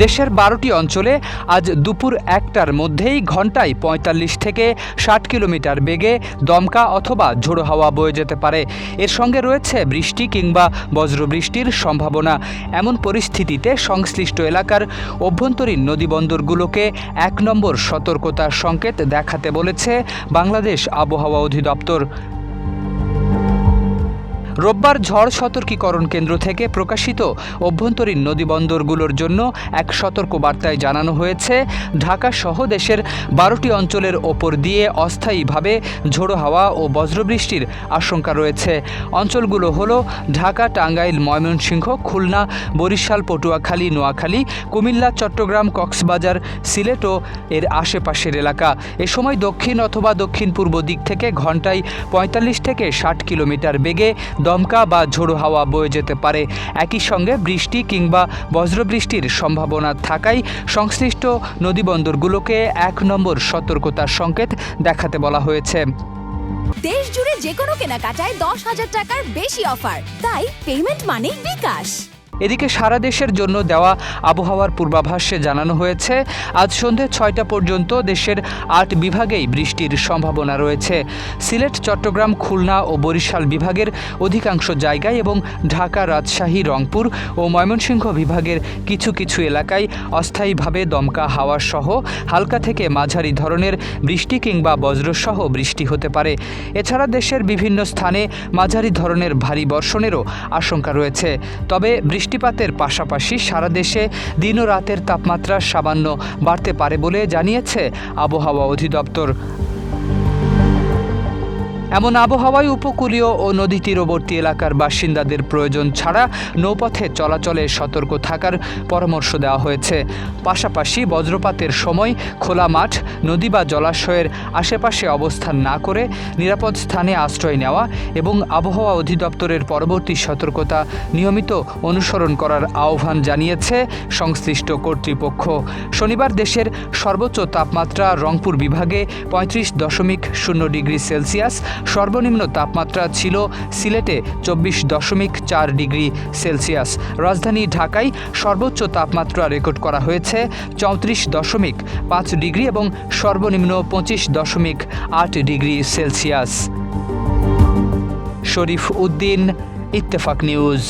দেশের ১২টি অঞ্চলে আজ দুপুর ১টার মধ্যেই ঘণ্টায় ৪৫ থেকে ৬০ কিলোমিটার বেগে দমকা অথবা ঝোড়ো হাওয়া বয়ে যেতে পারে। এর সঙ্গে রয়েছে বৃষ্টি কিংবা বজ্রবৃষ্টির সম্ভাবনা। এমন পরিস্থিতিতে সংশ্লিষ্ট এলাকার অভ্যন্তরীণ নদীবন্দরগুলোকে ১ নম্বর সতর্কতার সংকেত দেখাতে বলেছে বাংলাদেশ আবহাওয়া অধিদপ্তর। রোববার ঝড় সতর্কীকরণ কেন্দ্র থেকে প্রকাশিত অভ্যন্তরীণ নদীবন্দরগুলোর জন্য এক সতর্কবার্তায় জানানো হয়েছে, ঢাকাসহ দেশের ১২টি অঞ্চলের ওপর দিয়ে অস্থায়ীভাবে ঝোড়ো হাওয়া ও বজ্রবৃষ্টির আশঙ্কা রয়েছে। অঞ্চলগুলো হলো ঢাকা, টাঙ্গাইল, ময়মনসিংহ, খুলনা, বরিশাল, পটুয়াখালী, নোয়াখালী, কুমিল্লা, চট্টগ্রাম, কক্সবাজার, সিলেট ও এর আশেপাশের এলাকা। এ সময় দক্ষিণ অথবা দক্ষিণ পূর্ব দিক থেকে ঘণ্টায় ৪৫ থেকে ৬০ কিলোমিটার বেগে দমকা বা ঝোড়ো হাওয়া বয়ে যেতে পারে। একই সঙ্গে বৃষ্টি কিংবা বজ্রবৃষ্টির সম্ভাবনা থাকায় সংশ্লিষ্ট নদীবন্দরগুলোকে ১ নম্বর সতর্কতার সংকেত দেখাতে বলা হয়েছে। দেশ জুড়ে যে কোনো কেনাকাটায় ১০,০০০ টাকার বেশি অফার, তাই পেমেন্ট মানেই বিকাশ। এদিকে সারা দেশের জন্য দেওয়া আবহাওয়ার পূর্বাভাসে জানানো হয়েছে, আজ সন্ধে ৬টা পর্যন্ত দেশের ৮ বিভাগেই বৃষ্টির সম্ভাবনা রয়েছে। সিলেট, চট্টগ্রাম, খুলনা ও বরিশাল বিভাগের অধিকাংশ জায়গায় এবং ঢাকা, রাজশাহী, রংপুর ও ময়মনসিংহ বিভাগের কিছু কিছু এলাকায় অস্থায়ীভাবে দমকা হাওয়া সহ হালকা থেকে মাঝারি ধরনের বৃষ্টি কিংবা বজ্রসহ বৃষ্টি হতে পারে। এছাড়া দেশের বিভিন্ন স্থানে মাঝারি ধরনের ভারী বর্ষণেরও আশঙ্কা রয়েছে। তবে বৃষ্টিপাতের পাশাপাশি সারা দেশে দিন ও রাতের তাপমাত্রা সামান্য বাড়তে পারে বলে জানিয়েছে আবহাওয়া অধিদপ্তর। এমন আবহাওয়ায় উপকূলীয় ও নদী তীরবর্তী এলাকার বাসিন্দাদের প্রয়োজন ছাড়া নৌপথে চলাচলে সতর্ক থাকার পরামর্শ দেওয়া হয়েছে। পাশাপাশি বজ্রপাতের সময় খোলা মাঠ, নদী বা জলাশয়ের আশেপাশে অবস্থান না করে নিরাপদ স্থানে আশ্রয় নেওয়া এবং আবহাওয়া অধিদপ্তরের পরবর্তী সতর্কতা নিয়মিত অনুসরণ করার আহ্বান জানিয়েছে সংশ্লিষ্ট কর্তৃপক্ষ। শনিবার দেশের সর্বোচ্চ তাপমাত্রা রংপুর বিভাগে ৩৫.০ ডিগ্রি সেলসিয়াস, সর্বনিম্ন তাপমাত্রা ছিল সিলেটে ২৪.৪ ডিগ্রি সেলসিয়াস। রাজধানী ঢাকায় সর্বোচ্চ তাপমাত্রা রেকর্ড করা হয়েছে ৩৪.৫ ডিগ্রি এবং সর্বনিম্ন ২৫.৮ ডিগ্রি সেলসিয়াস। শরীফ উদ্দিন, ইত্তেফাক নিউজ।